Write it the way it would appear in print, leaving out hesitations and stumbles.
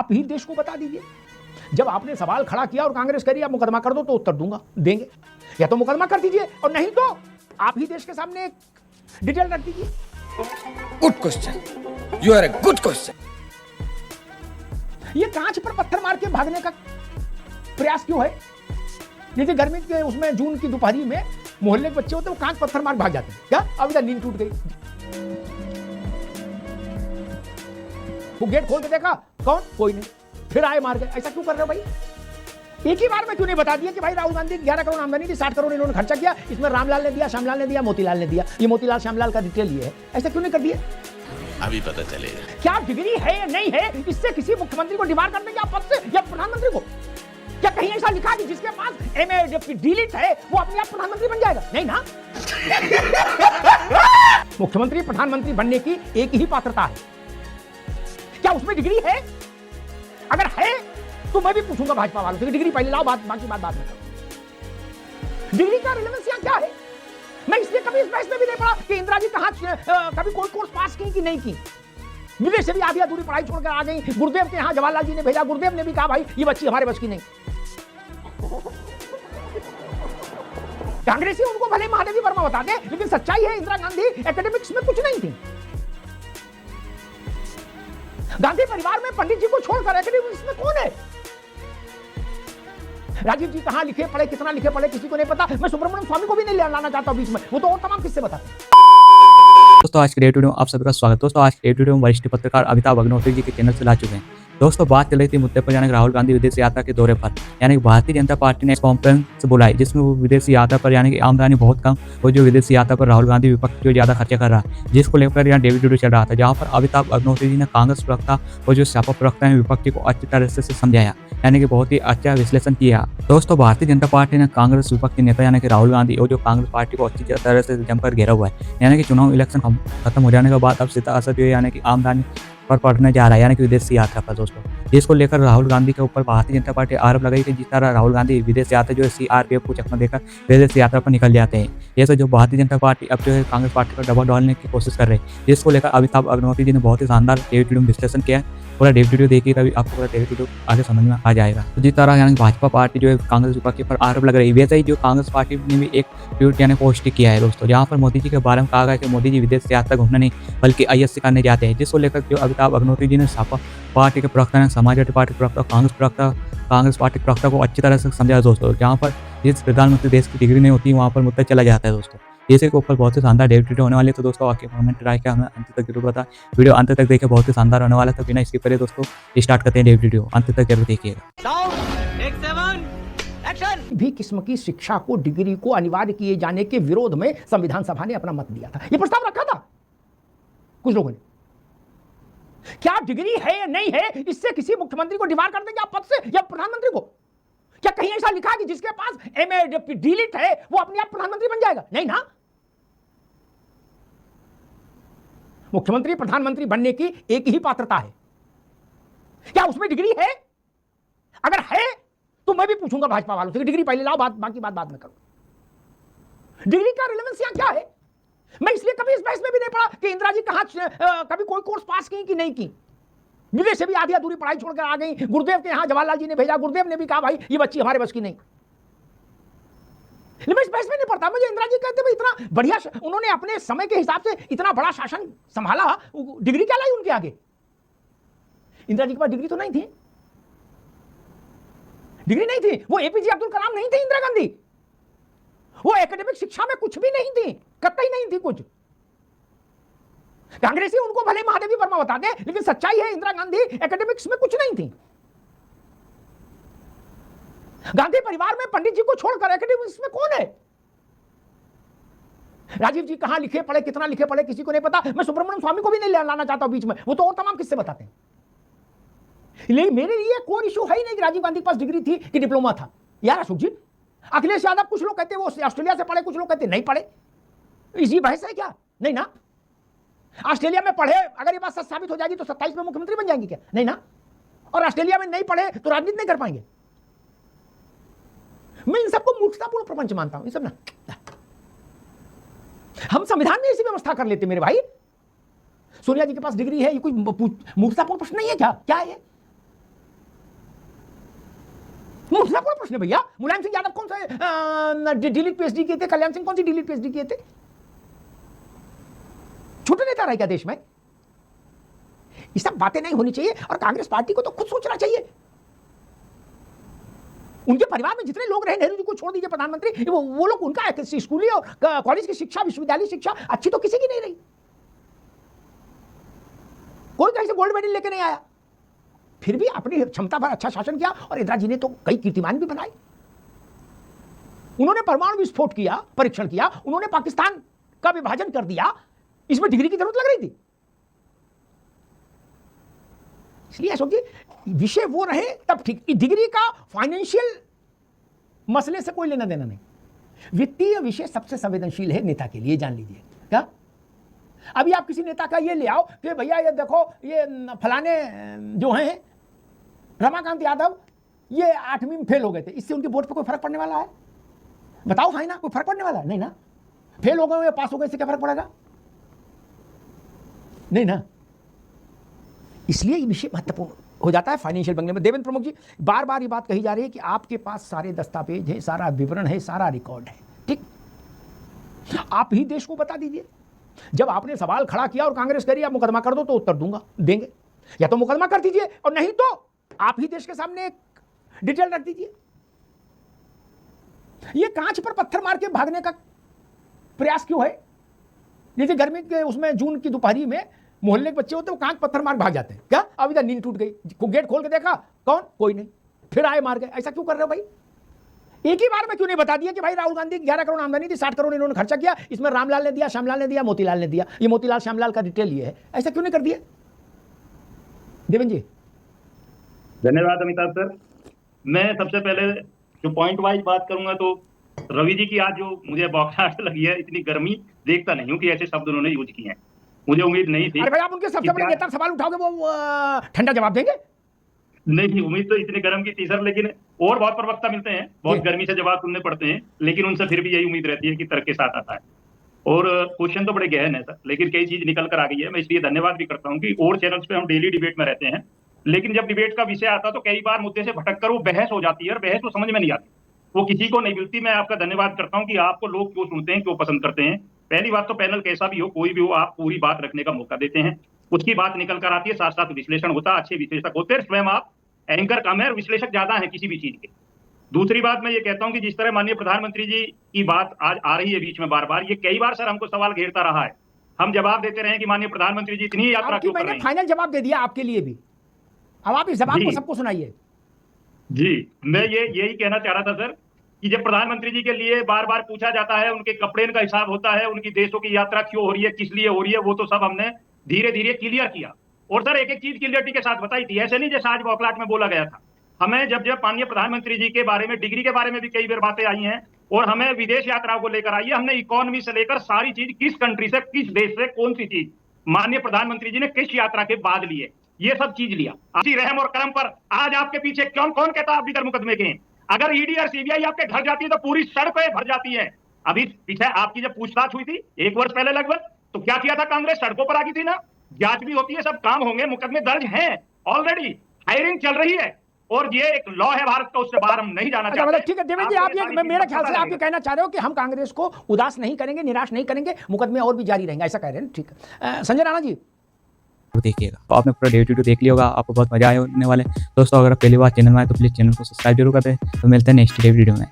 आप ही देश को बता दीजिए। जब आपने सवाल खड़ा किया और कांग्रेस कह रही आप मुकदमा कर दो तो उत्तर दूंगा, देंगे। या तो मुकदमा कर दीजिए और नहीं तो आप ही देश के सामने एक डिटेल रख दीजिए। Good question, you are a good question. ये कांच पर पत्थर मार के भागने का प्रयास क्यों है? जैसे गर्मी के उसमें जून की दोपहरी में मोहल्ले के बच्चे होते हैं, वो कांच पत्थर मार भाग जाते हैं। क्या अब इधर नींद टूट गई, वो गेट खोल के देखा कौन, कोई नहीं, फिर आए मार गए। ऐसा क्यों कर रहे हो भाई? एक ही बार में क्यों नहीं बता दिया कि भाई राहुल गांधी 11 करोड़ आमदनी थी, 60 करोड़ इन्होंने खर्चा किया, इसमें रामलाल ने दिया, श्यामलाल ने दिया, मोतीलाल ने दिया, ये मोतीलाल श्यामलाल का डिटेल ये है। ऐसा क्यों नहीं कर दिया? अभी पता चलेगा। क्या डिग्री है या नहीं है, इससे किसी मुख्यमंत्री को डिमांड करने या पद से या प्रधानमंत्री को? क्या कहीं ऐसा लिखा कि जिसके पास MA डिलीट है वो अपने आप प्रधानमंत्री बन जाएगा? नहीं ना। मुख्यमंत्री प्रधानमंत्री बनने की एक ही पात्रता है, क्या उसमें डिग्री है? अगर है तो मैं भी पूछूंगा भाजपा वालों से, डिग्री पहले लाओ, बाकी बात बाद में करो। डिग्री का रिलेवेंस यहां क्या है? मैं इसलिए कभी इस बहस में भी नहीं पड़ा कि इंदिरा जी कहां कभी कोई कोर्स पास की कि नहीं की। विदेश से भी आधी अधूरी पढ़ाई छोड़कर आ गई। गुरुदेव के यहां जवाहरलाल जी ने भेजा, गुरुदेव ने भी कहा भाई ये बच्ची हमारे बस की नहीं। कांग्रेसी उनको भले महादेवी वर्मा बताते, लेकिन सच्चाई है इंदिरा गांधी एकेडमिक्स में कुछ नहीं थी। गांधी परिवार में पंडित जी को छोड़कर एकेडमिक्स में कौन है? राजीव जी कहां लिखे पढ़े, कितना लिखे पढ़े किसी को नहीं पता। मैं सुब्रमण्यम स्वामी को भी नहीं लाना चाहता बीच में, वो तो और तमाम किस्से बताते हैं। दोस्तों आज के डेट वीडियो में आप सभी का स्वागत। दोस्तों आज के डेट वीडियो में वरिष्ठ पत्रकार अमिताभ अग्निहोत्री जी के चैनल से ला चुके हैं। दोस्तों बात चल रही थी मुद्दे पर, यानी राहुल गांधी विदेश यात्रा के दौरे पर, यानी भारतीय जनता पार्टी ने कॉन्फ्रेंस बुलाई जिसमें वो विदेशी यात्रा पर, यानी कि आमदनी बहुत कम और जो विदेशी यात्रा पर राहुल गांधी विपक्ष जो ज्यादा खर्चा कर रहा है, जिसको लेकर यहाँ डेविड वीडियो चल रहा था, जहाँ पर अमिताभ अग्निहोत्री जी ने कांग्रेस प्रवक्ता और जो सपा प्रवक्ता ने विपक्ष को अच्छी तरह से समझाया, यानी कि बहुत ही अच्छा विश्लेषण किया। दोस्तों भारतीय जनता पार्टी ने कांग्रेस विपक्ष के नेता यानी कि राहुल गांधी और जो कांग्रेस पार्टी को अच्छी तरह से जमकर घेरा हुआ है, यानी कि चुनाव इलेक्शन खत्म हो जाने के बाद अब सीधा असर जो यानी कि आमदनी पर पड़ने जा रहा है, यानी कि विदेशी यात्रा पर। दोस्तों इसको लेकर राहुल गांधी के ऊपर भारतीय जनता पार्टी आरोप लगाई कि जिस तरह राहुल गांधी विदेश यात्रा जो है CRPF को चकमा देकर विदेश यात्रा पर निकल जाते हैं, जैसे जो भारतीय जनता पार्टी अब जो है कांग्रेस पार्टी पर दबाव डालने की कोशिश कर रही है, जिसको लेकर अमिताभ अग्निहोत्री जी ने बहुत ही शानदार डेविड वीडियो में विश्लेषण किया है। पूरा डेविड वीडियो देखिए तभी आपको पूरा डेविड वीडियो आगे समझ में आ जाएगा। तो जिस तरह यानी भाजपा पार्टी जो है कांग्रेस विपक्ष पर आरोप लग रही है, वैसे ही जो कांग्रेस पार्टी ने भी एक ट्वीट यानी पोस्ट किया है दोस्तों, जहाँ पर मोदी जी के बारे में कहा गया कि मोदी जी विदेश यात्रा घूमने नहीं बल्कि IAS करने जाते हैं, जिसको लेकर जो अमिताभ अग्निहोत्री जी ने सपा पार्टी के प्रवक्ता ने, समाजवादी पार्टी प्रवक्ता, कांग्रेस पार्टी प्रवक्ता को अच्छी तरह से समझाया दोस्तों। जहाँ पर जिस प्रधानमंत्री देश की डिग्री नहीं होती वहाँ पर मुद्दा चला जाता है दोस्तों। इसी के ऊपर बहुत ही शानदार डेविड वीडियो होने वाले, तो दोस्तों आपके कमेंट राय क्या हमें अंत तक जरूर बता। वीडियो अंत तक देखिए, बहुत ही शानदार होने वाला है। तो बिना इसके पहले दोस्तों स्टार्ट करते हैं डेविड वीडियो, अंत तक जरूर देखिएगा। भी किस्म की शिक्षा को, डिग्री को अनिवार्य किए जाने के विरोध में संविधान सभा ने अपना मत दिया था। यह प्रस्ताव रखा था कुछ लोगों ने। क्या डिग्री है या नहीं है, इससे किसी मुख्यमंत्री को डिमांड कर देंगे आप पद से या प्रधानमंत्री को? क्या कहीं ऐसा लिखा है कि जिसके पास MA डिलीट है वो अपने आप प्रधानमंत्री बन जाएगा? नहीं ना। मुख्यमंत्री प्रधानमंत्री बनने की एक ही पात्रता है, क्या उसमें डिग्री है? अगर है तो मैं भी पूछूंगा भाजपा वालों से, डिग्री पहले लाओ, बाकी बात बाद में करो। डिग्री का रिलेवेंस यहां क्या है? मैं इसलिए कभी इस बहस में भी नहीं पड़ा कि इंदिरा जी कहां कभी कोई कोर्स पास की कि नहीं की। विदेश से भी आधी अधूरी पढ़ाई छोड़कर आ गई। गुरुदेव के यहां जवाहरलाल जी ने भेजा, गुरुदेव ने भी कहा भाई ये बच्ची हमारे बस की नहीं। लेकिन इस बहस में नहीं पड़ता। मुझे इंदिरा जी कहते भाई इतना बढ़िया, उन्होंने अपने समय के हिसाब से इतना बड़ा शासन संभाला, डिग्री क्या लाई उनके आगे? इंदिरा जी के पास डिग्री तो नहीं थी, डिग्री नहीं थी। वो APJ अब्दुल कलाम नहीं थे इंदिरा गांधी। वो एकेडमिक शिक्षा में कुछ भी नहीं थी, कतई नहीं थी कुछ। कांग्रेसी उनको भले महादेवी वर्मा बताते, लेकिन सच्चाई है इंदिरा गांधी एकेडमिक्स में कुछ नहीं थी। गांधी परिवार में पंडित जी को छोड़कर एकेडमिक्स में कौन है? राजीव जी कहां लिखे पढ़े, कितना लिखे पढ़े किसी को नहीं पता। मैं सुब्रमण्यम स्वामी को भी नहीं लाना चाहता बीच में, वो तो और तमाम किस्से बताते हैं। लेकिन मेरे लिए कोई इशू है ही नहीं कि राजीव गांधी के पास डिग्री थी कि डिप्लोमा था। यार अशोक जी, अखिलेश यादव कुछ लोग कहते हैं वो ऑस्ट्रेलिया से पढ़े, कुछ लोग कहते नहीं पढ़े। इसी बहस है क्या? नहीं ना। ऑस्ट्रेलिया में पढ़े, अगर ये बात सच साबित हो जाएगी तो 27 में मुख्यमंत्री बन जाएंगे क्या? नहीं ना। और ऑस्ट्रेलिया में नहीं पढ़े तो राजनीति नहीं कर पाएंगे। मैं इन सबको मूर्खतापूर्ण प्रपंच मानता हूं। इन सब ना, हम संविधान में ऐसी व्यवस्था कर लेते मेरे भाई। सोनिया जी के पास डिग्री है, ये कोई मूर्खतापूर्ण प्रश्न नहीं है क्या? क्या है? मुझला कोई प्रश्न है भैया। मुलायम सिंह यादव कौन सा डिलीट पीएचडी किए थे? कल्याण सिंह कौन सी डिलीट पीएचडी किए थे? छोटे नेता रहे क्या देश में? ये सब बातें नहीं होनी चाहिए और कांग्रेस पार्टी को तो खुद सोचना चाहिए। उनके परिवार में जितने लोग रहे, नेहरू जी को छोड़ दीजिए प्रधानमंत्री, वो लोग, उनका स्कूली और कॉलेज की शिक्षा, विश्वविद्यालय शिक्षा अच्छी तो किसी की नहीं रही। कोई कहीं से गोल्ड मेडल लेके नहीं आया, फिर भी अपनी क्षमता पर अच्छा शासन किया और इंदिरा जी ने तो कई कीर्तिमान भी बनाए। उन्होंने परमाणु विस्फोट किया, परीक्षण किया, उन्होंने पाकिस्तान का विभाजन कर दिया। इसमें डिग्री की जरूरत लग रही थी? इसलिए अशोक जी, विषय वो रहे तब ठीक। डिग्री का फाइनेंशियल मसले से कोई लेना देना नहीं। वित्तीय विषय सबसे संवेदनशील है नेता के लिए, जान लीजिए। क्या अभी आप किसी नेता का ये ले आओ कि भैया ये देखो, ये फलाने जो हैं रमाकांत यादव, ये 8वीं में फेल हो गए थे, इससे उनके वोट पर कोई फर्क पड़ने वाला है? बताओ, है ना? कोई फर्क पड़ने वाला है? नहीं ना। फेल हो गए, पास हो गए, इससे क्या फर्क पड़ेगा? नहीं ना। इसलिए ये विषय महत्वपूर्ण हो जाता है फाइनेंशियल बंगले में। देवेंद्र प्रमुख जी, बार बार ये बात कही जा रही है कि आपके पास सारे दस्तावेज हैं, सारा विवरण है, सारा रिकॉर्ड है, ठीक? आप ही देश को बता दीजिए। जब आपने सवाल खड़ा किया और कांग्रेस कह रही है आप मुकदमा कर दो, तो उत्तर दूंगा, देंगे। या तो मुकदमा कर दीजिए और नहीं तो आप ही देश के सामने एक डिटेल रख दीजिए। ये कांच पर पत्थर मार के भागने का प्रयास क्यों है? जैसे गर्मी के उसमें जून की दोपहरी में मोहल्ले के बच्चे होते हैं, वो कांच पत्थर मार भाग जाते हैं। क्या अब इधर नींद टूट गई, गेट खोल के देखा, कौन? कोई नहीं, फिर आए मार गए। ऐसा क्यों कर रहे हो भाई? एक ही बार में क्यों नहीं बता दिया कि भाई राहुल गांधी 11 करोड़ आमदनी थी, 60 करोड़ इन्होंने खर्चा किया, इसमें रामलाल ने दिया, श्यामलाल ने दिया, मोतीलाल ने दिया, ये मोतीलाल श्यामलाल का डिटेल ये है। ऐसा क्यों नहीं कर दिया? देवेंद्र जी। धन्यवाद अमिताभ सर। मैं सबसे पहले जो पॉइंट वाइज बात करूंगा, तो रवि जी की आज जो मुझे बौखलाहट लगी है, इतनी गर्मी देखता नहीं हूं कि ऐसे शब्द उन्होंने यूज किए हैं, मुझे उम्मीद नहीं थी। अरे भाई, आप उनके सबसे बड़े नेता सवाल उठाओगे, वो ठंडा जवाब देंगे? नहीं, उम्मीद तो इतने गर्म की थी सर, लेकिन और बहुत प्रवक्ता मिलते हैं, बहुत गर्मी से जवाब सुनने पड़ते हैं, लेकिन उनसे फिर भी यही उम्मीद रहती है कि तर्क के साथ आता है। और क्वेश्चन तो बड़े गहन है सर, लेकिन कई चीज निकल कर आ गई है। मैं इसलिए धन्यवाद भी करता हूँ कि और चैनल्स पे हम डेली डिबेट में रहते हैं, लेकिन जब डिबेट का विषय आता तो कई बार मुद्दे से भटक कर वो बहस हो जाती है और बहस वो समझ में नहीं आती, वो किसी को नहीं मिलती। मैं आपका धन्यवाद करता हूँ कि आपको लोग क्यों सुनते हैं, क्यों पसंद करते हैं। पहली बात तो पैनल कैसा भी हो, कोई भी हो, आप पूरी बात रखने का मौका देते हैं, उसकी बात निकल कर आती है, साथ साथ विश्लेषण होता है, अच्छे विश्लेषक होते हैं। स्वयं आप एंकर कम है और विश्लेषक ज्यादा है किसी भी चीज के। दूसरी बात मैं ये कहता हूं कि जिस तरह माननीय प्रधानमंत्री जी की बात आज आ रही है बीच में बार बार, ये कई बार सर हमको सवाल घेरता रहा है, हम जवाब देते रहे कि माननीय प्रधानमंत्री जी इतनी यात्रा क्यों कर रहे हैं। फाइनल जवाब दे दिया आपके लिए भी, अब आप इस जवाब को सबको सुनाइए। जी, मैं यही कहना चाह रहा था सर कि जब प्रधानमंत्री जी के लिए बार बार पूछा जाता है, उनके कपड़े का हिसाब होता है, उनकी देशों की यात्रा क्यों हो रही है, किस लिए हो रही है, वो तो सब हमने धीरे धीरे क्लियर किया। और सर एक एक चीज क्लियरिटी के साथ बताई थी, ऐसे नहीं जैसे आज बौखलाहट में बोला गया था। हमें जब माननीय प्रधानमंत्री जी के बारे में, डिग्री के बारे में भी कई बार बातें आई हैं, और हमें विदेश यात्राओं को लेकर आई है, हमने इकोनॉमी से लेकर सारी चीज, किस कंट्री से, किस देश से कौन सी चीज माननीय प्रधानमंत्री जी ने किस यात्रा के बाद ली है, ये सब चीज लिया। आपकी रहम और करम पर आज आपके पीछे कौन कहता है आप बिगर मुकदमे के हैं? अगर ईडी और सीबीआई आपके घर जाती है तो पूरी सड़कें भर जाती है। अभी पीछे आपकी जब पूछताछ हुई थी 1 वर्ष पहले लगभग, तो क्या किया था कांग्रेस? सड़कों पर आ गई थी ना। जांच भी होती है, सब काम होंगे, मुकदमे दर्ज हैं ऑलरेडी, हायरिंग चल रही है, और ये एक लॉ है भारत का, उससे बाहर हम नहीं जाना चाहते। ठीक है देवेंद्र जी, आप ये मेरे ख्याल से आप ये कहना चाह रहे हो कि हम कांग्रेस को उदास नहीं करेंगे, निराश नहीं करेंगे, मुकदमे और भी जारी रहेंगे, ऐसा कह रहे हैं? ठीक है। संजय राणा जी देखिएगा, तो आपने पूरा वीडियो देख लिया होगा, आपको बहुत मजा आने वाले। दोस्तों अगर पहली बार चैनल में आए तो प्लीज चैनल को सब्सक्राइब जरूर कर दें। तो मिलते हैं नेक्स्ट वीडियो में।